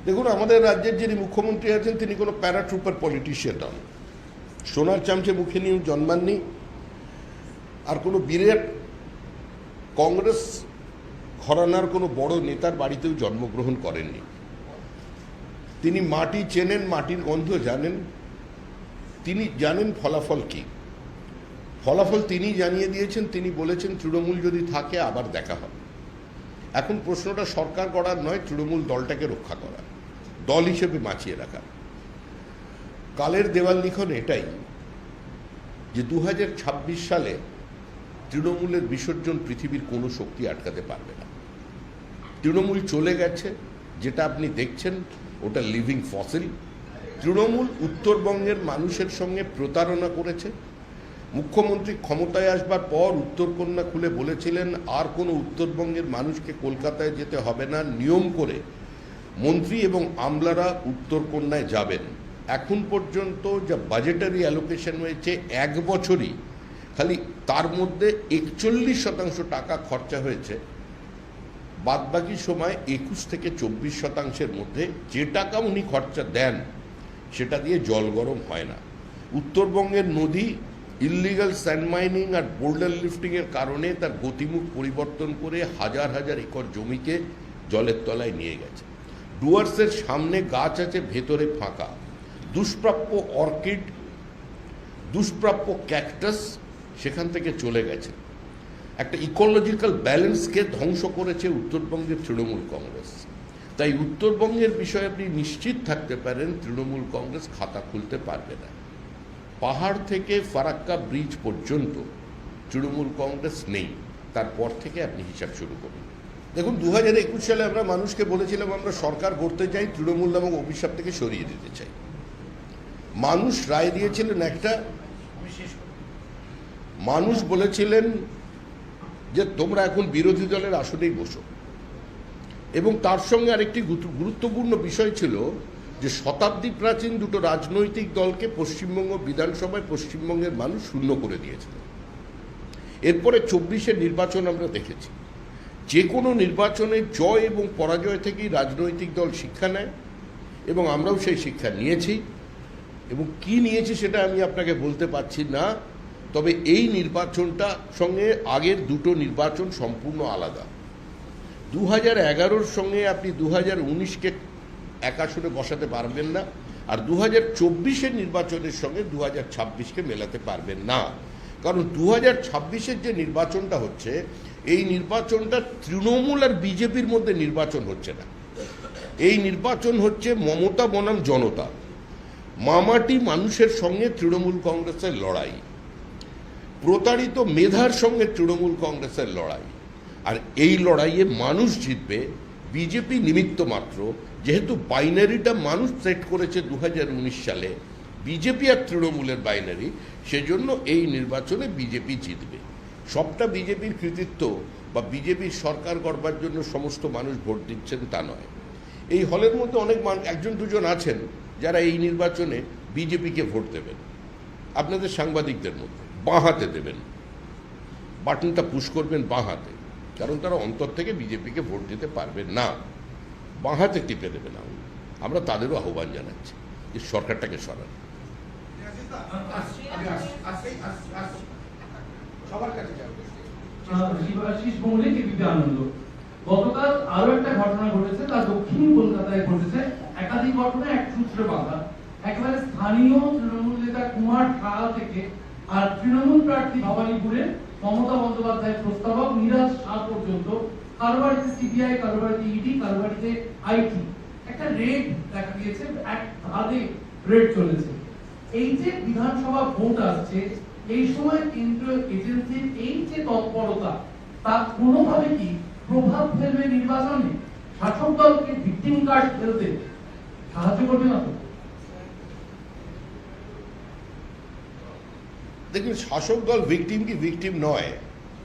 দেখুন, আমাদের রাজ্যের যিনি মুখ্যমন্ত্রী আছেন তিনি কোনো প্যারাট্রুপার পলিটিশিয়ান নন, সোনার চামচে মুখে নিয়ে জন্মাননি, আর কোনো বিরাট কংগ্রেস ঘরানার কোনো বড় নেতার বাড়িতেও জন্মগ্রহণ করেননি। তিনি মাটি চেনেন, মাটির গন্ধ জানেন, তিনি জানেন ফলাফল কি। ফলাফল তিনি জানিয়ে দিয়েছেন, তিনি বলেছেন তৃণমূল যদি থাকে আবার দেখা হবে। এখন প্রশ্নটা সরকার করার নয়, তৃণমূল দলটাকে রক্ষা করা, দল হিসেবে বাঁচিয়ে রাখা। কালের দেওয়াল লিখন এটাই যে 2026 সালে তৃণমূলের বিসর্জন পৃথিবীর কোনো শক্তি আটকাতে পারবে না। তৃণমূল চলে গেছে, যেটা আপনি দেখছেন ওটা লিভিং ফসিল। তৃণমূল উত্তরবঙ্গের মানুষের সঙ্গে প্রতারণা করেছে। মুখ্যমন্ত্রী ক্ষমতায় আসবার পর উত্তরকন্যা খুলে বলেছিলেন আর কোনো উত্তরবঙ্গের মানুষকে কলকাতায় যেতে হবে না, নিয়ম করে মন্ত্রী এবং আমলারা উত্তরকন্যায় যাবেন। এখন পর্যন্ত যা বাজেটারি অ্যালোকেশন হয়েছে এক বছরই খালি তার মধ্যে 41% টাকা খরচা হয়েছে। বাদবাকি সময় 21 থেকে 24% মধ্যে যে টাকা উনি খরচা দেন সেটা দিয়ে জল গরম হয় না। উত্তরবঙ্গের নদী ইললিগাল স্যান্ড মাইনিং আর বোল্ডার লিফটিংয়ের কারণে তার গতিমুখ পরিবর্তন করে হাজার হাজার একর জমিকে জলের তলায় নিয়ে গেছে। ডুয়ার্সের সামনে গাছ আছে, ভেতরে ফাঁকা। দুষ্প্রাপ্য অর্কিড, দুষ্প্রাপ্য ক্যাকটাস সেখান থেকে চলে গেছে। একটা ইকোলজিক্যাল ব্যালেন্সকে ধ্বংস করেছে উত্তরবঙ্গের তৃণমূল কংগ্রেস। তাই উত্তরবঙ্গের বিষয়ে আপনি নিশ্চিত থাকতে পারেন তৃণমূল কংগ্রেস খাতা খুলতে পারবে না। পাহাড় থেকে ফারাক্কা ব্রিজ পর্যন্ত তৃণমূল কংগ্রেস নেই, তারপর থেকে আপনি হিসাব শুরু করুন। দেখুন, 2021 সালে আমরা মানুষকে বলেছিলাম আমরা সরকার গড়তে চাই, তৃণমূল নামক অভিশাপ থেকে সরিয়ে দিতে চাই। মানুষ রায় দিয়েছিলেন একটা, মানুষ বলেছিলেন যে তোমরা এখন বিরোধী দলের আসনেই বসো, এবং তার সঙ্গে আরেকটি গুরুত্বপূর্ণ বিষয় ছিল যে শতাব্দী প্রাচীন দুটো রাজনৈতিক দলকে পশ্চিমবঙ্গ বিধানসভায় পশ্চিমবঙ্গের মানুষ শূন্য করে দিয়েছিলেন। এরপরে 24-এর নির্বাচন আমরা দেখেছি, যে কোনো নির্বাচনে জয় এবং পরাজয় থেকেই রাজনৈতিক দল শিক্ষা নেয়, এবং আমরাও সেই শিক্ষা নিয়েছি। এবং কি নিয়েছি সেটা আমি আপনাকে বলতে পারছি না, তবে এই নির্বাচনটা সঙ্গে আগের দুটো নির্বাচন সম্পূর্ণ আলাদা। 2011-র সঙ্গে আপনি 2019-কে এক আসনে বসাতে পারবেন না, আর 2024-এর নির্বাচনের সঙ্গে 2026-কে মেলাতে পারবেন না। কারণ 2026-এর যে নির্বাচনটা হচ্ছে, এই নির্বাচনটা তৃণমূল আর বিজেপির মধ্যে নির্বাচন হচ্ছে না। এই নির্বাচন হচ্ছে মমতা বনাম জনতা, মামাটি মানুষের সঙ্গে তৃণমূল কংগ্রেসের লড়াই, প্রতারিত মেধার সঙ্গে তৃণমূল কংগ্রেসের লড়াই। আর এই লড়াইয়ে মানুষ জিতবে, বিজেপি নিমিত্ত মাত্র। যেহেতু বাইনারিটা মানুষ সেট করেছে 2019 সালে, বিজেপি আর তৃণমূলের বাইনারি, সেজন্য এই নির্বাচনে বিজেপি জিতবে। সবটা বিজেপির কৃতিত্ব বা বিজেপির সরকার গড়বার জন্য সমস্ত মানুষ ভোট দিচ্ছেন তা নয়। এই হলের মধ্যে অনেক একজন দুজন আছেন যারা এই নির্বাচনে বিজেপিকে ভোট দেবেন, আপনাদের সাংবাদিকদের মধ্যে বাঁ হাতে দেবেন, বাটনটা পুশ করবেন বাঁ হাতে, কারণ তারা অন্তর থেকে বিজেপিকে ভোট দিতে পারবেন না, বাঁ হাতে টিপে দেবেন। আমরা তাদেরও আহ্বান জানাচ্ছি যে সরকারটাকে সরান। গতকাল আরো একটা ঘটনা ঘটেছে, তা দক্ষিণ কলকাতায় ঘটেছে। একাধিক ঘটনা এক সূত্রে বাঁধা। একেবারে স্থানীয় তৃণমূল নেতা কুমার ঠাল থেকে আর তৃণমূল প্রার্থী ভবানীপুরে মমতা বন্দ্যোপাধ্যায়ের প্রস্তাবক নিরাজ শাহ পর্যন্ত, কারো বাড়িতে সিবিআই, কারো বাড়িতে ইডি, কারো বাড়িতে আইটি, একটা রেড দেখা গিয়েছে, এক ধারে রেড চলেছে। এই যে বিধানসভা ভোট আসছে, এই সময় কেন্দ্রীয় এজেন্সির এই যে তৎপরতা, তা কোনোভাবে কি প্রভাব ফেলবে নির্বাচনে? শাসক দলকে ভিকটিম কার্ড খেলতে সাহায্য করবে না তো? দেখুন, শাসক দল ভিকটিম কি ভিকটিম নয়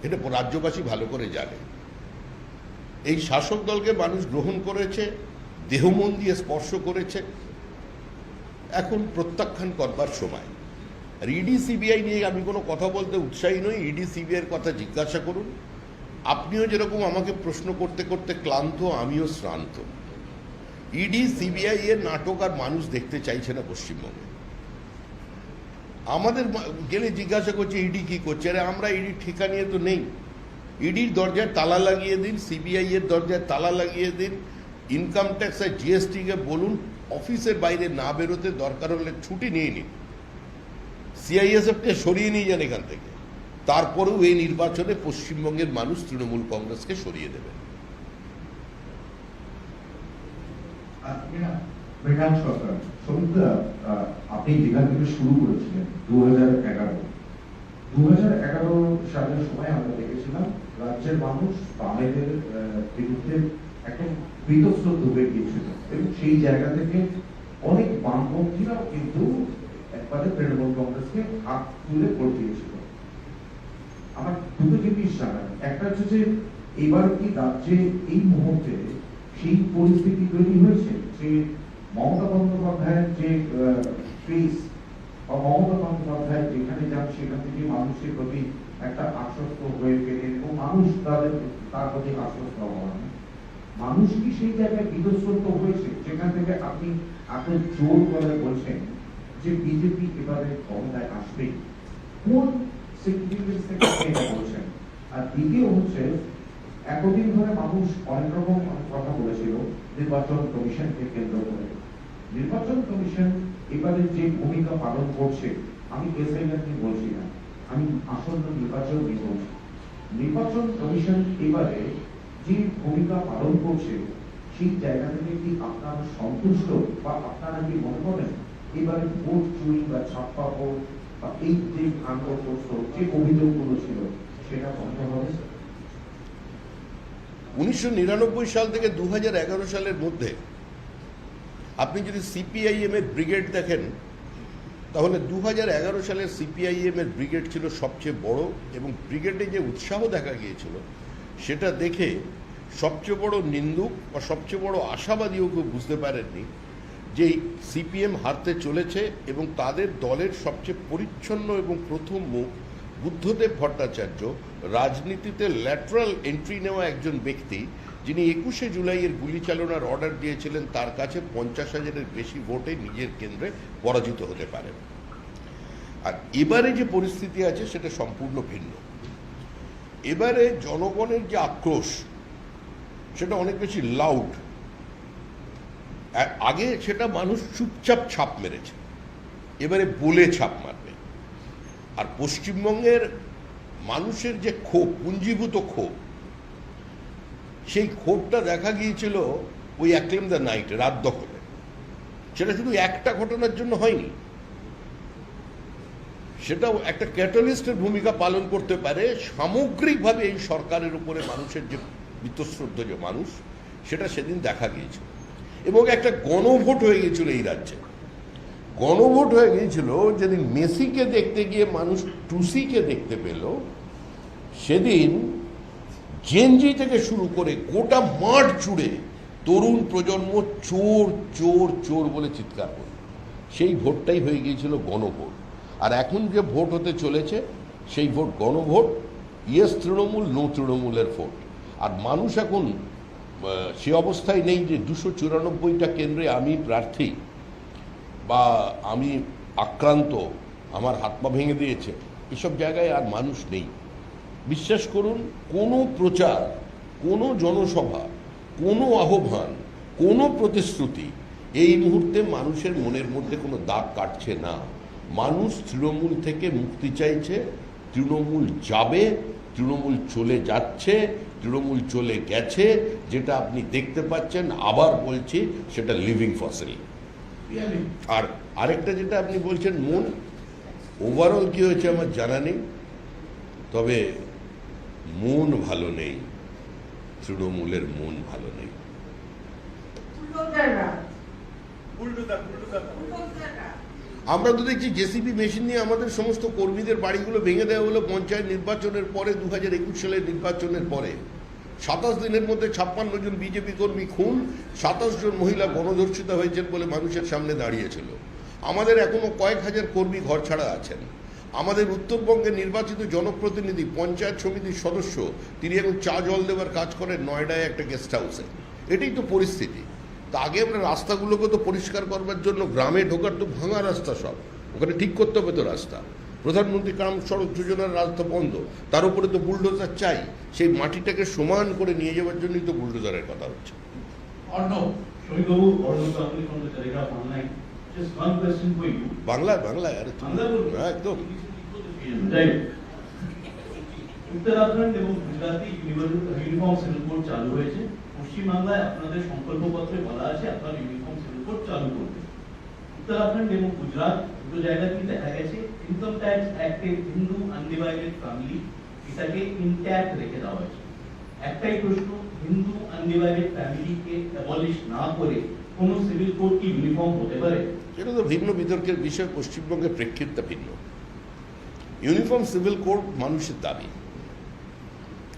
এটা রাজ্যবাসী ভালো করে জানে। এই শাসক দলকে মানুষ গ্রহণ করেছে, দেহমন দিয়ে স্পর্শ করেছে, এখন প্রত্যাখ্যান করবার সময়। আর ইডি সিবিআই নিয়ে আমি কোনো কথা বলতে উৎসাহী নই। ইডি সিবিআইয়ের কথা জিজ্ঞাসা করুন। আপনিও যেরকম আমাকে প্রশ্ন করতে করতে ক্লান্ত, আমিও শ্রান্ত। ইডি সিবিআই এর নাটক আর মানুষ দেখতে চাইছে না পশ্চিমবঙ্গে। আমাদের গেলে জিজ্ঞাসা করছে ইডি কি করছে, আরে আমরা ইডির ঠিকা নিয়ে তো নেই। ইডির দরজায় তালা লাগিয়ে দিন, সিবিআই এর দরজায় তালা লাগিয়ে দিন, ইনকাম ট্যাক্স আর জিএসটি কে বলুন অফিসের বাইরে না বেরোতে, দরকার হলে ছুটি নিয়ে নিন, সিআইএসএফ কে সরিয়ে নিয়ে যান এখান থেকে। তারপরেও এই নির্বাচনে পশ্চিমবঙ্গের মানুষ তৃণমূল কংগ্রেসকে সরিয়ে দেবে। মৃণাল সরকার, সৌমিত্রা, আপনি যেখান থেকে শুরু করেছিলেন 2011 সালের সময় আমরা দেখেছিলাম রাজ্যের মানুষ বামেদের বিরুদ্ধে একদম বীতশ্রদ্ধ হয়ে গিয়েছিল এবং সেই জায়গা থেকে অনেক বামপন্থীরাও কিন্তু একবারে তৃণমূল কংগ্রেসকে হাত তুলে ভোট দিয়েছিল। আমার দুটো জিনিস জানার, একটা হচ্ছে যে এবার কি রাজ্যে এই মুহূর্তে সেই পরিস্থিতি তৈরি হয়েছে যে মমতা বন্দ্যোপাধ্যায়ের যে ফেস বা মমতা বন্দ্যোপাধ্যায় যেখানে যান সেখান থেকে মানুষের প্রতি একটা আশ্বস্ত হয়ে গেলেন এবং মানুষ তার প্রতি আশ্বস্ত হওয়া, মানুষ কি সেই জায়গায় বিধ্বস্ত হয়েছে যেখান থেকে আপনি আপনার জোর করে বলছেন যে বিজেপি এবারে ক্ষমতায় আসবে? কোন সিগনিফিকেন্স থেকে আপনি এটা বলছেন? আর দ্বিতীয় হচ্ছে, এতদিন ধরে মানুষ অনেক রকম কথা বলেছিল নির্বাচন কমিশনকে কেন্দ্র করে। নির্বাচন কমিশন এবারে যে ভূমিকা পালন করছে, আমি এসআইআর নিয়ে বলছি না, আমি আসন্ন নির্বাচন নিয়ে বলছি। নির্বাচন কমিশন এবারে যে ভূমিকা পালন করছে সেই জায়গা থেকে কি আপনারা সন্তুষ্ট বা আপনারা কি মনে করেন এবারে ভোট চুরি বা ছাপ্পা ভোট বা এই যে ভাঙড়গ্রস্ত যে অভিযোগগুলো ছিল সেটা বন্ধ হবে? 1999 সাল থেকে 2011 সালের মধ্যে আপনি যদি সিপিআইএম এর ব্রিগেড দেখেন তাহলে 2011 সালের সিপিআইএম এর ব্রিগেড ছিল সবচেয়ে বড়, এবং ব্রিগেডে যে উৎসাহ দেখা গিয়েছিল সেটা দেখে সবচেয়ে বড় নিন্দুক বা সবচেয়ে বড় আশাবাদীও কেউ বুঝতে পারেননি যে সিপিএম হারতে চলেছে। এবং তাদের দলের সবচেয়ে পরিচ্ছন্ন এবং প্রথম মুখ বুদ্ধদেব ভট্টাচার্য, রাজনীতিতে ল্যাটারাল এন্ট্রি নেওয়া একজন ব্যক্তি, যিনি 21শে জুলাইয়ের গুলি চালনার অর্ডার দিয়েছিলেন, তার কাছে 50,000-এর বেশি ভোটে নিজের কেন্দ্রে পরাজিত হতে পারেন। আর এবারে যে পরিস্থিতি আছে সেটা সম্পূর্ণ ভিন্ন। এবারে জনগণের যে আক্রোশ সেটা অনেক বেশি লাউড। আগে সেটা মানুষ চুপচাপ ছাপ মেরেছে, এবারে বলে ছাপ মারবে। আর পশ্চিমবঙ্গের মানুষের যে ক্ষোভ, পুঞ্জীভূত ক্ষোভ, সেই ক্ষোভটা দেখা গিয়েছিল ওই অ্যাক্লেম দ্য নাইট, রাত দখলে। সেটা শুধু একটা ঘটনার জন্য হয়নি, সেটাও একটা ক্যাটালিস্টের ভূমিকা পালন করতে পারে সামগ্রিকভাবে এই সরকারের উপরে মানুষের যে বীতশ্রদ্ধ যে মানুষ, সেটা সেদিন দেখা গিয়েছিল। এবং একটা গণভোট হয়ে গিয়েছিল এই রাজ্যে। গণভোট হয়ে গিয়েছিল যেদিন মেসিকে দেখতে গিয়ে মানুষ টুসিকে দেখতে পেল, সেদিন জেনজি থেকে শুরু করে গোটা মাঠ জুড়ে তরুণ প্রজন্ম চোর চোর চোর বলে চিৎকার করে। সেই ভোটটাই হয়ে গিয়েছিল গণভোট। আর এখন যে ভোট হতে চলেছে সেই ভোট গণভোট, ইয়েস তৃণমূল, নো তৃণমূলের ভোট। আর মানুষ এখন সে অবস্থায় নেই যে 294টা কেন্দ্রে আমি প্রার্থী বা আমি আক্রান্ত, আমার হাত পা ভেঙে দিয়েছে, এসব জায়গায় আর মানুষ নেই। বিশ্বাস করুন, কোনো প্রচার, কোনো জনসভা, কোনো আহ্বান, কোনো প্রতিশ্রুতি এই মুহূর্তে মানুষের মনের মধ্যে কোনো দাগ কাটছে না। মানুষ তৃণমূল থেকে মুক্তি চাইছে। তৃণমূল যাবে, তৃণমূল চলে যাচ্ছে, তৃণমূল চলে গেছে, যেটা আপনি দেখতে পাচ্ছেন। আবার বলছি, সেটা লিভিং ফসিল। আর আরেকটা যেটা আপনি বলছেন মন, ওভারঅল কি হয়েছে আমার জানা নেই, তবে মন ভালো নেই, তৃণমূলের মন ভালো নেই। আমরা তো দেখছি জেসিবি মেশিন নিয়ে আমাদের সমস্ত কর্মীদের বাড়িগুলো ভেঙে দেওয়া হলো পঞ্চায়েত নির্বাচনের পরে, 2021 সালের নির্বাচনের পরে। 27 দিনের মধ্যে 56 জন বিজেপি কর্মী খুন, 27 জন মহিলা গণধর্ষিতা হয়েছেন বলে মানুষের সামনে দাঁড়িয়েছিল। আমাদের এখনো কয়েক হাজার কর্মী ঘর ছাড়া আছেন। আমাদের উত্তরবঙ্গের নির্বাচিত জনপ্রতিনিধি, পঞ্চায়েত সমিতির সদস্য, তিনি এখন চা জল দেওয়ার কাজ করেন নয়ডায় একটা গেস্ট হাউসে। এটাই তো পরিস্থিতি। তা আগে আমরা রাস্তাগুলোকে তো পরিষ্কার করবার জন্য গ্রামে ঢোকার তো ভাঙা রাস্তা সব, ওখানে ঠিক করতে হবে তো রাস্তা। প্রধানমন্ত্রী গ্রাম সড়ক যোজনার রাস্তা বন্ধ, তার উপরে তো বুলডোজার চাই, সেই মাটিটাকে সমান করে নিয়ে যাওয়ার জন্যই তো বুলডোজারের কথা হচ্ছে। Arnab, শহীদবাবু, Arnab Ganguly from the Telegraph Online. Just one question for you. বাংলায় বাংলায় আরে তুমি- বাংলা বলবো? হ্যাঁ, একদম। যাই হোক, উত্তরাখণ্ড এবং গুজরাটে ইউনিফর্ম সিভিল কোড চালু হয়েছে। পশ্চিমবাংলায় আপনাদের সংকল্পপত্রে বলা আছে আপনারা ইউনিফর্ম সিভিল কোড চালু করবেন। উত্তরাখণ্ড এবং গুজরাট দুটো জায়গাতেই দেখা গেছে ইনকাম ট্যাক্স অ্যাক্টে হিন্দু আনডিভাইডেড ফ্যামিলি এটাকে ইনট্যাক্ট রেখে দেওয়া হয়েছে। একটাই প্রশ্ন, হিন্দু আনডিভাইডেড ফ্যামিলিকে অ্যাবলিশ না করে কোন সিভিল কোড কি ইউনিফর্ম হতে পারে? সেটা তো ভিন্ন বিতর্কের বিষয়, পশ্চিমবঙ্গের প্রেক্ষিতটা ভিন্ন। ইউনিফর্ম সিভিল কোড মানুষের দাবি।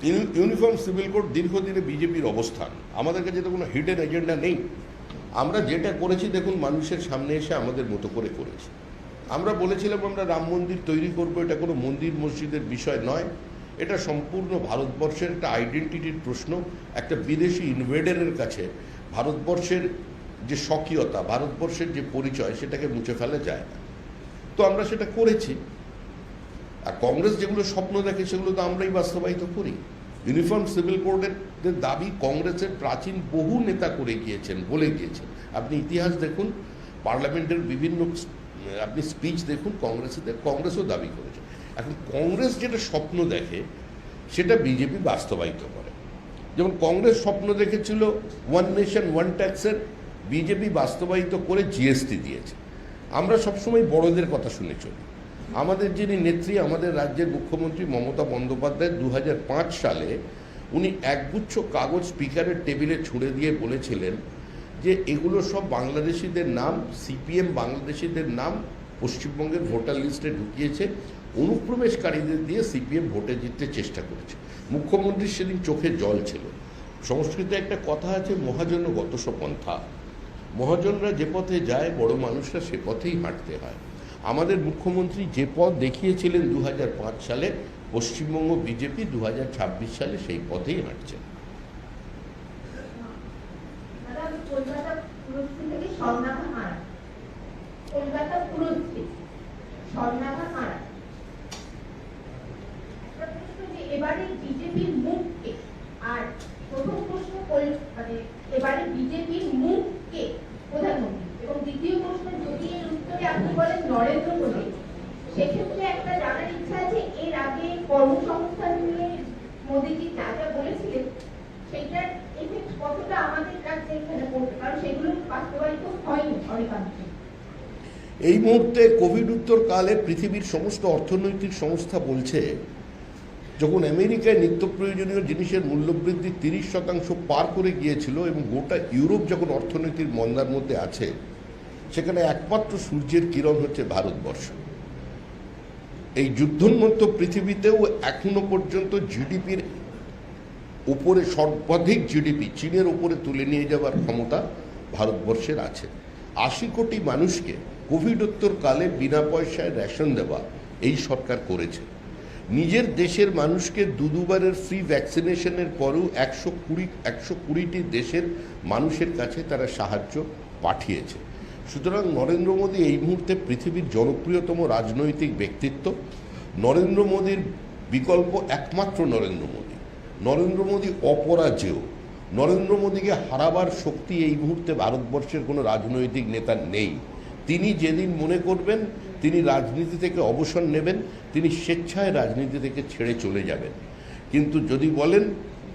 ইউনিফর্ম সিভিল কোড দীর্ঘদিনে বিজেপির অবস্থান। আমাদের কাছে তো কোনো হিডেন এজেন্ডা নেই। আমরা যেটা করেছি দেখুন, মানুষের সামনে এসে আমাদের মতো করে করেছি। আমরা বলেছিলাম আমরা রাম মন্দির তৈরি করব, এটা কোনো মন্দির মসজিদের বিষয় নয়, এটা সম্পূর্ণ ভারতবর্ষের একটা আইডেন্টিটির প্রশ্ন। একটা বিদেশি ইনভেডারের কাছে ভারতবর্ষের যে স্বকীয়তা, ভারতবর্ষের যে পরিচয়, সেটাকে মুছে ফেলা যায় না। তো আমরা সেটা করেছি। আর কংগ্রেস যেগুলো স্বপ্ন দেখে সেগুলো তো আমরাই বাস্তবায়িত করি। ইউনিফর্ম সিভিল কোডের দাবি কংগ্রেসের প্রাচীন বহু নেতা করে গিয়েছেন, বলে গিয়েছেন। আপনি ইতিহাস দেখুন, পার্লামেন্টের বিভিন্ন আপনি স্পিচ দেখুন, কংগ্রেসও দাবি করেছে। এখন কংগ্রেস যেটা স্বপ্ন দেখে সেটা বিজেপি বাস্তবায়িত করে। যেমন কংগ্রেস স্বপ্ন দেখেছিল ওয়ান নেশন ওয়ান ট্যাক্সের, বিজেপি বাস্তবায়িত করে জিএসটি দিয়েছে। আমরা সবসময় বড়দের কথা শুনে চলি। আমাদের যিনি নেত্রী, আমাদের রাজ্যের মুখ্যমন্ত্রী মমতা বন্দ্যোপাধ্যায় 2005 সালে উনি একগুচ্ছ কাগজ স্পিকারের টেবিলে ছুঁড়ে দিয়ে বলেছিলেন যে এগুলো সব বাংলাদেশিদের নাম, সিপিএম বাংলাদেশিদের নাম পশ্চিমবঙ্গের ভোটার লিস্টে ঢুকিয়েছে, অনুপ্রবেশকারীদের দিয়ে সিপিএম ভোটে জিততে চেষ্টা করেছে। মুখ্যমন্ত্রীর সেদিন চোখে জল ছিল। সংস্কৃতে একটা কথা আছে, মহাজন গতস পন্থা। মহাজনরা যে পথে যায়, বড় মানুষরা সে পথেই হাঁটতে হয়। আমাদের মুখ্যমন্ত্রী যে পথ দেখিয়েছিলেন 2005 সালে, পশ্চিমবঙ্গ বিজেপি 2026 সালে সেই পথেই হাঁটছে। এবারে বিজেপির মুখকে, আর প্রথম প্রশ্ন মানে এবারে বিজেপির মুখকে প্রধানমন্ত্রী, এবং দ্বিতীয় প্রশ্ন যদি এর উত্তরে আপনি বলেন নরেন্দ্র মোদী, সেক্ষেত্রে একটা জানার ইচ্ছা আছে এর আগে কর্মসংস্থান নিয়ে মোদীজি যা যা বলেছিলেন সেটার এফেক্ট কতটা আমাদের কাছে এখানে পড়বে, কারণ সেগুলো বাস্তবায়িত হয়নি অনেকাংশে। এই মুহূর্তে কোভিড উত্তর কালে পৃথিবীর সমস্ত অর্থনৈতিক সংস্থা বলছে, যখন আমেরিকায় নিত্য প্রয়োজনীয় জিনিসের মূল্যবৃদ্ধি 30% পার করে গিয়েছিল এবং গোটা ইউরোপ যখন অর্থনীতির মন্দার মধ্যে আছে, সেখানে একমাত্র সূর্যের কিরণ হচ্ছে ভারতবর্ষ। এই যুদ্ধোন্মত্ত পৃথিবীতেও এখনো পর্যন্ত জিডিপির উপরে সর্বাধিক জিডিপি চীনের উপরে তুলে নিয়ে যাওয়ার ক্ষমতা ভারতবর্ষের আছে। 80 কোটি মানুষকে কোভিডোত্তর কালে বিনা পয়সায় রেশন দেওয়া এই সরকার করেছে। নিজের দেশের মানুষকে দুবারের ফ্রি ভ্যাকসিনেশনের পরেও 120টি দেশের মানুষের কাছে তারা সাহায্য পাঠিয়েছে। সুতরাং নরেন্দ্র মোদী এই মুহূর্তে পৃথিবীর জনপ্রিয়তম রাজনৈতিক ব্যক্তিত্ব। নরেন্দ্র মোদীর বিকল্প একমাত্র নরেন্দ্র মোদী। নরেন্দ্র মোদী অপরাজেয়। নরেন্দ্র মোদীকে হারাবার শক্তি এই মুহূর্তে ভারতবর্ষের কোনো রাজনৈতিক নেতার নেই। তিনি যেদিন মনে করবেন তিনি রাজনীতি থেকে অবসর নেবেন, তিনি স্বেচ্ছায় রাজনীতি থেকে ছেড়ে চলে যাবেন। কিন্তু যদি বলেন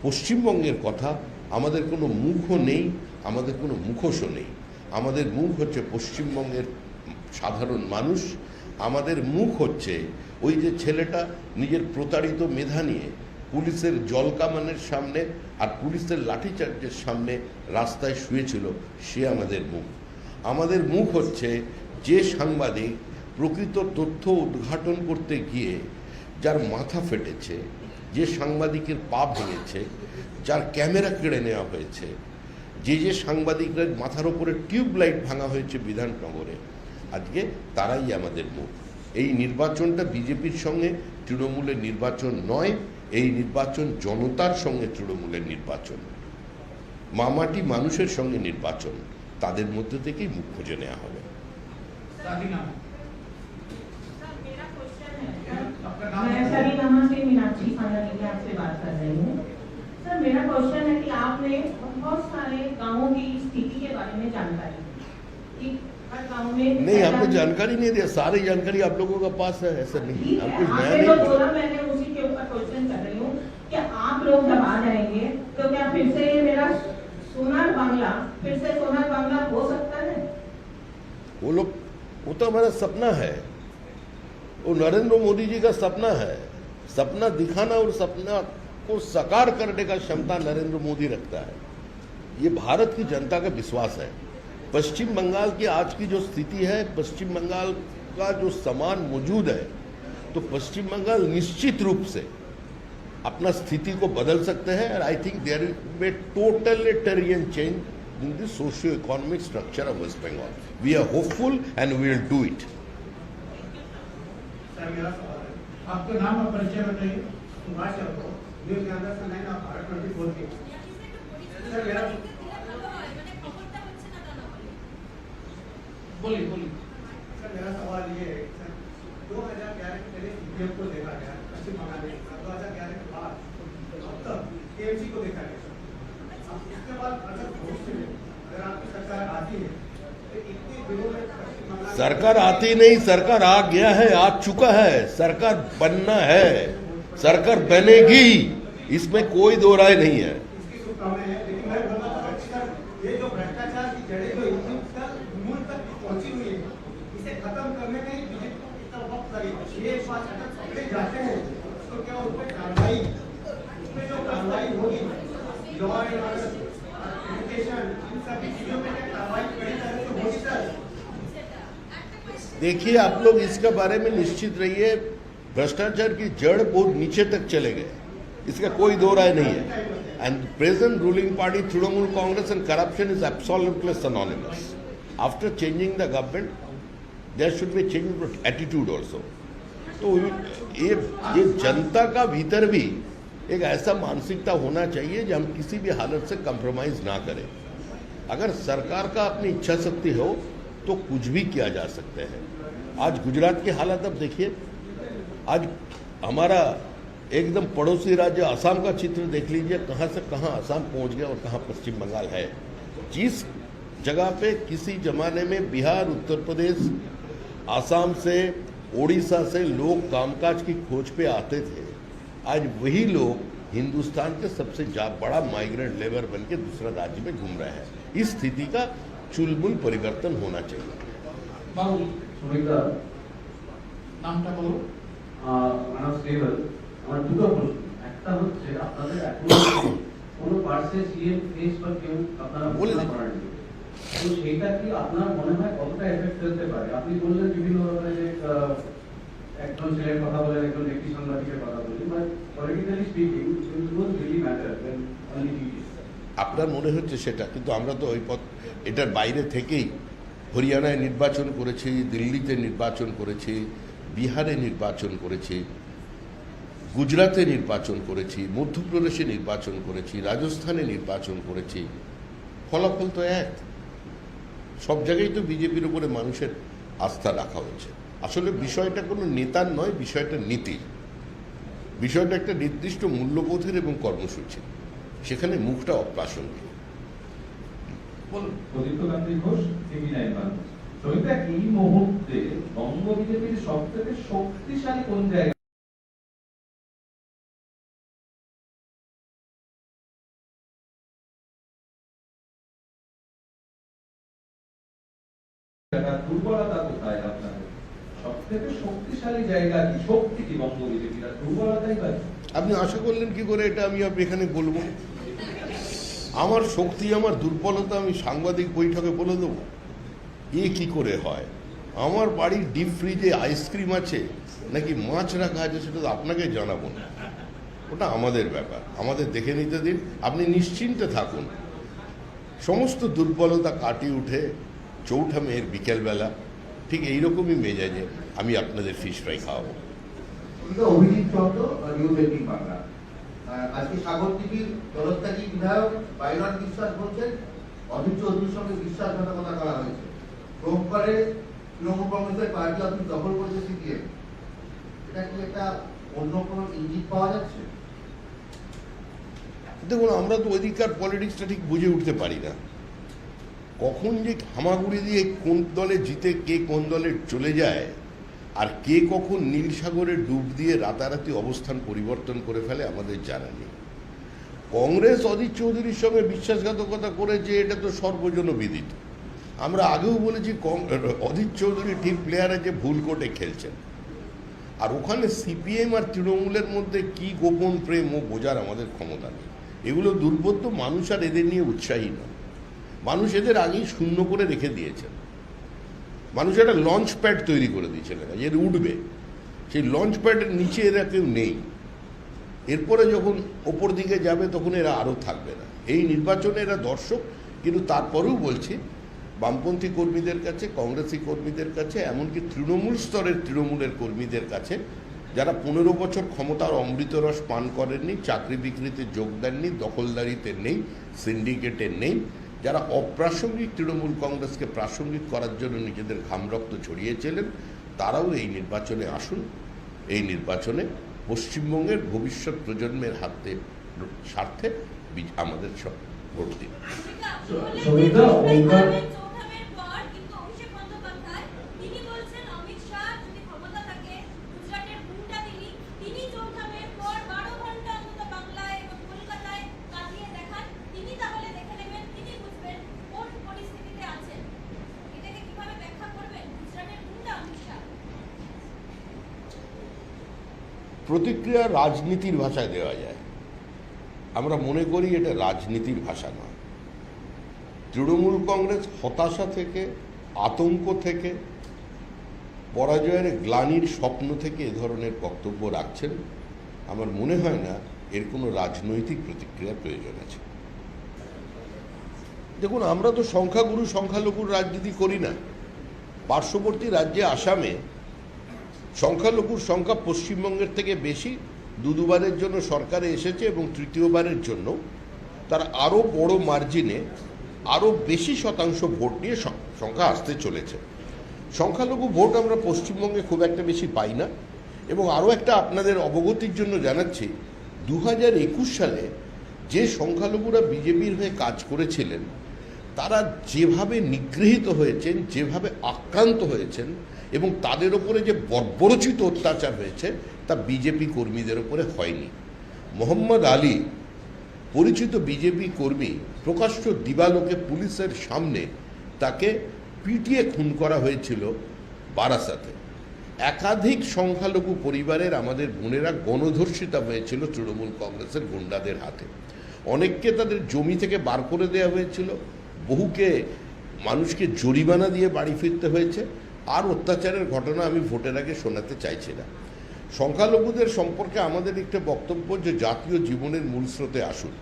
পশ্চিমবঙ্গের কথা, আমাদের কোনো মুখও নেই, আমাদের কোনো মুখোশও নেই। আমাদের মুখ হচ্ছে পশ্চিমবঙ্গের সাধারণ মানুষ। আমাদের মুখ হচ্ছে ওই যে ছেলেটা নিজের প্রতারিত মেধা নিয়ে পুলিশের জলকামানের সামনে আর পুলিশের লাঠিচার্জের সামনে রাস্তায় শুয়েছিল, সে আমাদের মুখ। আমাদের মুখ হচ্ছে যে সাংবাদিক প্রকৃত তথ্য উদ্ঘাটন করতে গিয়ে যার মাথা ফেটেছে, যে সাংবাদিকের পা ভেঙেছে, যার ক্যামেরা কেড়ে নেওয়া হয়েছে, যে সাংবাদিকদের মাথার ওপরে টিউবলাইট ভাঙা হয়েছে বিধাননগরে, আজকে তারাই আমাদের মুখ। এই নির্বাচনটা বিজেপির সঙ্গে তৃণমূলের নির্বাচন নয়, এই নির্বাচন জনতার সঙ্গে তৃণমূলের নির্বাচন। মামাটি মানুষের সঙ্গে নির্বাচন, তাদের মধ্যে থেকেই মুখ খুঁজে নেওয়া হবে। मैं सरीनामा से मीनाक्षी खांडानी आपसे बात कर रही हूँ। सर मेरा क्वेश्चन है कि आपने बहुत सारे गांवों की स्थिति के बारे में जानकारी दी कि हर गांव में नहीं, हमने जानकारी नहीं दिया, सारी जानकारी आप लोगों के पास है, ऐसा नहीं, ठीक हम है, कुछ नया आपने नहीं जो बोले। बोला मैंने उसी के ऊपर क्वेश्चन कर रही हूँ कि आप लोग जब आ जाएंगे तो क्या फिर से ये मेरा सोनार बांग्ला फिर से सोनार बांग्ला हो सकता है? वो तो हमारा सपना है, वो नरेंद्र मोदी जी का सपना है। सपना दिखाना और सपना को साकार करने का क्षमता नरेंद्र मोदी रखता है। ये भारत की जनता का विश्वास है। पश्चिम बंगाल की आज की जो स्थिति है, पश्चिम बंगाल का जो सामान मौजूद है, तो पश्चिम बंगाल निश्चित रूप से अपना स्थिति को बदल सकते हैं। और I think there will totalitarian change in the socio economic structure of West Bengal. We are hopeful and we will do it. Sir मेरा सवाल है, आपका नाम और परिचय बताइए। सुभाष यादव, न्यूज़ कैंपस का 9 आप भारत 24 के। सर मेरा बोलिए सर मेरा सवाल ये है कि सर 2011 के पहले सीपीएम को देखा गया पश्चिम बंगाल में, 2011 के बाद अब तक टीएमसी को देखा गया। अब इसके बाद अगर भविष्य में अगर आपकी सरकार आती है तो इतने दिनों में पश्चिम बंगाल सरकार आती नहीं, सरकार आ गया है, आ चुका है, सरकार बनना है, सरकार बनेगी, इसमें कोई दो राय नहीं है। इसकी शुभकामनाएं हैं, लेकिन मैं बोलना चाहता हूं कि सर ये जो भ्रष्टाचार की जड़ें जो इतनी तक मूल तक पहुंची हुई है, इसे खत्म करने में बीजेपी को कितना वक्त लगेगा? ये एक बात अगर पकड़े जाते हैं तो क्या उस पर कार्रवाई, उसमें जो कार्रवाई होगी, लॉ एंड ऑर्डर, एजुकेशन, इन सभी चीजों में क्या कार्रवाई कड़ी तरह से होगी सर? देखिए, आप लोग इसके बारे में निश्चित रहिए, भ्रष्टाचार की जड़ बहुत नीचे तक चले गए, इसका कोई दो राय नहीं है। And present ruling party Trinamool Congress and corruption is absolutely synonymous. After changing the government there should be change attitude also. तो ये जनता का भीतर भी एक ऐसा मानसिकता होना चाहिए जो हम किसी भी हालत से कंप्रोमाइज ना करें। अगर सरकार का अपनी इच्छा शक्ति हो तो कुछ भी किया जा सकते हैं। आज गुजरात की हालत अब देखिए, आज हमारा एकदम पड़ोसी राज्य असम का चित्र देख लीजिए, कहाँ से कहाँ असम पहुँच गया और कहाँ पश्चिम बंगाल है। जिस जगह पे किसी जमाने में बिहार, उत्तर प्रदेश, असम से, उड़ीसा से लोग कामकाज की खोज पे आते थे, आज वही लोग हिंदुस्तान के सबसे बड़ा माइग्रेंट लेबर बन के दूसरा राज्य में घूम रहे हैं। इस स्थिति का चुलबुल परिवर्तन होना चाहिए। बाबू সুমিতা, নামটা বলো। আমার স্টেবল, আমার দুটো প্রশ্ন। একটা হচ্ছে আপনাদের এখনো কোনো পার্সে সিএম ফেস বা কেউ আপনারা বলে ঘোষণা দিন। করেননি, তো সেইটা কি আপনার মনে হয় কতটা এফেক্ট ফেলতে পারে? আপনি বললেন বিভিন্ন ধরনের যে একজন ছেলের কথা বলেন, একজন ব্যক্তি সাংবাদিকের কথা বলেন, but politically speaking it was really matter then only TV. আপনার মনে হচ্ছে সেটা, কিন্তু আমরা তো ওই পথ এটার বাইরে থেকেই হরিয়ানায় নির্বাচন করেছি, দিল্লিতে নির্বাচন করেছি, বিহারে নির্বাচন করেছি, গুজরাতে নির্বাচন করেছি, মধ্যপ্রদেশে নির্বাচন করেছি, রাজস্থানে নির্বাচন করেছি। ফলাফল তো এক, সব জায়গায় তো বিজেপির উপরে মানুষের আস্থা রাখা হচ্ছে। আসলে বিষয়টা কোনো নেতার নয়, বিষয়টা নীতির, বিষয়টা একটা নির্দিষ্ট মূল্যবোধের এবং কর্মসূচি, সেখানে মুখটা অপ্রাসঙ্গিক। বলুন। প্রদীপ্ত কান্তি ঘোষ, টিভি 9 বাংলা। সমিতা, এই মুহূর্তে বঙ্গ বিজেপির সবথেকে শক্তিশালী কোন জায়গা? দুর্বলতা কোথায় আপনাদের? সবথেকে শক্তিশালী জায়গা কি? শক্তি কি বঙ্গ বিজেপির? আর দুর্বলতাই বা কি? আপনি আশা করলেন কি করে এটা আমি এখানে বলবো? আমার শক্তি, আমার দুর্বলতা আমি সাংবাদিক বৈঠকে বলে দেবো? এ কি করে হয়? আমার বাড়ির ডিপ ফ্রিজে আইসক্রিম আছে নাকি মাছ রাখা আছে সেটা তো আপনাকে জানাবো না, ওটা আমাদের ব্যাপার, আমাদের দেখে নিতে দিন। আপনি নিশ্চিন্তে থাকুন, সমস্ত দুর্বলতা কাটিয়ে উঠে চৌঠা মেয়ের বিকেলবেলা ঠিক এইরকমই মেজাজে আমি আপনাদের ফিশ ফ্রাই খাওয়াবো। অভিজিৎ চন্দ্র, নিউজ 18 বাংলা। আজকে সাগর টিভির জলত্যাগী বিধায়ক বাইরন বিশ্বাস বলছেন অধীর চৌধুরীর সঙ্গে বিশ্বাসঘাতকতা করা হয়েছে। প্রয়োগ করে তৃণমূল কংগ্রেসের পার্টি অফিস দখল করেছে সিপিএম। এটা কি একটা অন্য কোনো ইঙ্গিত পাওয়া যাচ্ছে? দেখুন, আমরা তো অধিকার পলিটিক্সটা ঠিক বুঝে উঠতে পারি না। কখন যে হামাগুড়ি দিয়ে কোন দলে জিতে কে কোন দলে চলে যায়, আর কে কখন নীল সাগরে ডুব দিয়ে রাতারাতি অবস্থান পরিবর্তন করে ফেলে আমাদের জানা নেই। কংগ্রেস অধীর চৌধুরীর সঙ্গে বিশ্বাসঘাতকতা করেছে, এটা তো সর্বজনবিদিত। আমরা আগেও বলেছি অধীর চৌধুরী টিম প্লেয়ার আছে, ভুল কোর্টে খেলছেন। আর ওখানে সিপিএম আর তৃণমূলের মধ্যে কি গোপন প্রেম ও বোঝার আমাদের ক্ষমতা নেই। এগুলো দুর্বোধ্য মানুষ, আর এদের নিয়ে উৎসাহী নয়। মানুষ এদের আগেই শূন্য করে রেখে দিয়েছেন। মানুষ একটা লঞ্চ প্যাড তৈরি করে দিয়েছিলেন, এর উঠবে, সেই লঞ্চ প্যাডের নিচে এরা কেউ নেই। এরপরে যখন ওপর দিকে যাবে তখন এরা আরও থাকবে না। এই নির্বাচনে এরা দর্শক, কিন্তু তারপরেও বলছি বামপন্থী কর্মীদের কাছে, কংগ্রেসি কর্মীদের কাছে, এমনকি তৃণমূল স্তরের তৃণমূলের কর্মীদের কাছে, যারা 15 বছর ক্ষমতার অমৃতরস পান করেননি, চাকরি বিক্রিতে যোগ দেননি, দখলদারিতে নেই, সিন্ডিকেটে নেই, যারা অপ্রাসঙ্গিক তৃণমূল কংগ্রেসকে প্রাসঙ্গিক করার জন্য নিজেদের ঘামরক্ত ছড়িয়েছিলেন, তারাও এই নির্বাচনে আসুন। এই নির্বাচনে পশ্চিমবঙ্গের ভবিষ্যৎ প্রজন্মের স্বার্থে আমাদের সব ভোট দিন। সবিতা, ওঙ্কার প্রতিক্রিয়া রাজনীতির ভাষায় দেওয়া যায়, আমরা মনে করি এটা রাজনীতির ভাষা নয়। তৃণমূল কংগ্রেস হতাশা থেকে, আতঙ্ক থেকে, পরাজয়ের গ্লানির স্বপ্ন থেকে এ ধরনের বক্তব্য রাখছেন। আমার মনে হয় না এর কোনো রাজনৈতিক প্রতিক্রিয়ার প্রয়োজন আছে। দেখুন, আমরা তো সংখ্যাগুরু সংখ্যালঘুর রাজনীতি করি না। পার্শ্ববর্তী রাজ্যে আসামে সংখ্যালঘুর সংখ্যা পশ্চিমবঙ্গের থেকে বেশি, দুবারের জন্য সরকারে এসেছে এবং তৃতীয়বারের জন্য তার আরও বড় মার্জিনে আরও বেশি শতাংশ ভোট নিয়ে সংখ্যা আসতে চলেছে। সংখ্যালঘু ভোট আমরা পশ্চিমবঙ্গে খুব একটা বেশি পাই না। এবং আরও একটা আপনাদের অবগতির জন্য জানাচ্ছি, 2021 সালে যে সংখ্যালঘুরা বিজেপির হয়ে কাজ করেছিলেন, তারা যেভাবে নিগৃহীত হয়েছেন, যেভাবে আক্রান্ত হয়েছেন এবং তাদের ওপরে যে বর্বরোচিত অত্যাচার হয়েছে, তা বিজেপি কর্মীদের ওপরে হয়নি। মোহাম্মদ আলী, পরিচিত বিজেপি কর্মী, প্রকাশ্য দিবালোকে পুলিশের সামনে তাকে পিটিয়ে খুন করা হয়েছিল বারাসাতে। একাধিক সংখ্যালঘু পরিবারের আমাদের বোনেরা গণধর্ষিতা হয়েছিল তৃণমূল কংগ্রেসের গুন্ডাদের হাতে। অনেককে তাদের জমি থেকে বার করে দেওয়া হয়েছিল, বহুকে মানুষকে জরিমানা দিয়ে বাড়ি ফিরতে হয়েছে। আর অত্যাচারের ঘটনা আমি ভোটের আগে শোনাতে চাইছি না। সংখ্যালঘুদের সম্পর্কে আমাদের একটা বক্তব্য যে জাতীয় জীবনের মূল স্রোতে আসুন।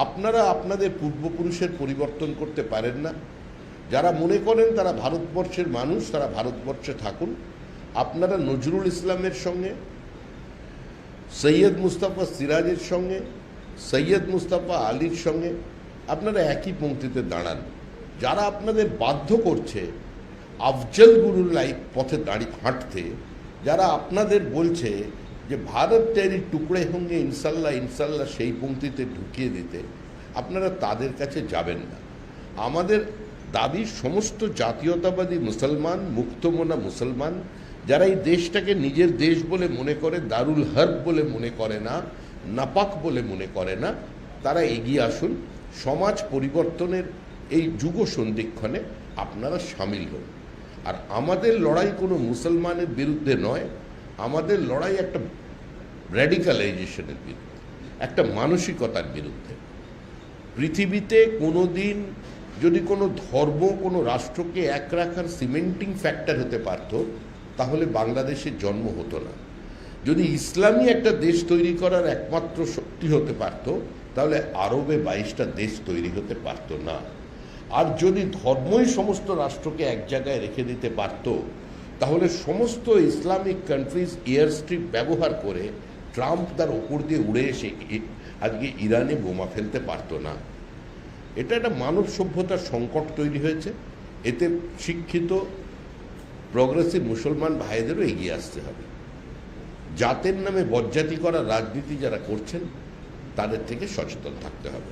আপনারা আপনাদের পূর্বপুরুষের পরিবর্তন করতে পারেন না। যারা মনে করেন তারা ভারতবর্ষের মানুষ, তারা ভারতবর্ষে থাকুন। আপনারা নজরুল ইসলামের সঙ্গে, সৈয়দ মুস্তাফা সিরাজের সঙ্গে, সৈয়দ মুস্তাফা আলীর সঙ্গে আপনারা একই পংক্তিতে দাঁড়ান। যারা আপনাদের বাধ্য করছে আফজল গুরুর পথে দাঁড়িয়ে হাঁটতে, যারা আপনাদের বলছে যে ভারত তেরি টুকরে হোঙ্গে ইনশাল্লাহ ইনশাল্লাহ সেই পংক্তিতে ঢুকিয়ে দিতে, আপনারা তাদের কাছে যাবেন না। আমাদের দাবি সমস্ত জাতীয়তাবাদী মুসলমান, মুক্তমনা মুসলমান, যারা এই দেশটাকে নিজের দেশ বলে মনে করে, দারুল হর্ব বলে মনে করে না, নাপাক বলে মনে করে না, তারা এগিয়ে আসুন। সমাজ পরিবর্তনের এই যুগ সন্ধিক্ষণে আপনারা সামিল হন। আর আমাদের লড়াই কোনো মুসলমানের বিরুদ্ধে নয়, আমাদের লড়াই একটা র্যাডিক্যালাইজেশনের বিরুদ্ধে, একটা মানসিকতার বিরুদ্ধে। পৃথিবীতে কোনো দিন যদি কোনো ধর্ম কোনো রাষ্ট্রকে এক রাখার সিমেন্টিং ফ্যাক্টর হতে পারত, তাহলে বাংলাদেশের জন্ম হতো না। যদি ইসলামী একটা দেশ তৈরি করার একমাত্র শক্তি হতে পারত, তাহলে আরবে 22টা দেশ তৈরি হতে পারত না। আর যদি ধর্মই সমস্ত রাষ্ট্রকে এক জায়গায় রেখে দিতে পারত, তাহলে সমস্ত ইসলামিক কান্ট্রিজ এয়ার স্ট্রিপ ব্যবহার করে ট্রাম্প তার ওপর দিয়ে উড়ে এসে আজকে ইরানে বোমা ফেলতে পারতো না। এটা একটা মানব সভ্যতার সংকট তৈরি হয়েছে। এতে শিক্ষিত প্রগ্রেসিভ মুসলমান ভাইদেরও এগিয়ে আসতে হবে। জাতের নামে বজ্জাতি করা রাজনীতি যারা করছেন তাদের থেকে সচেতন থাকতে হবে।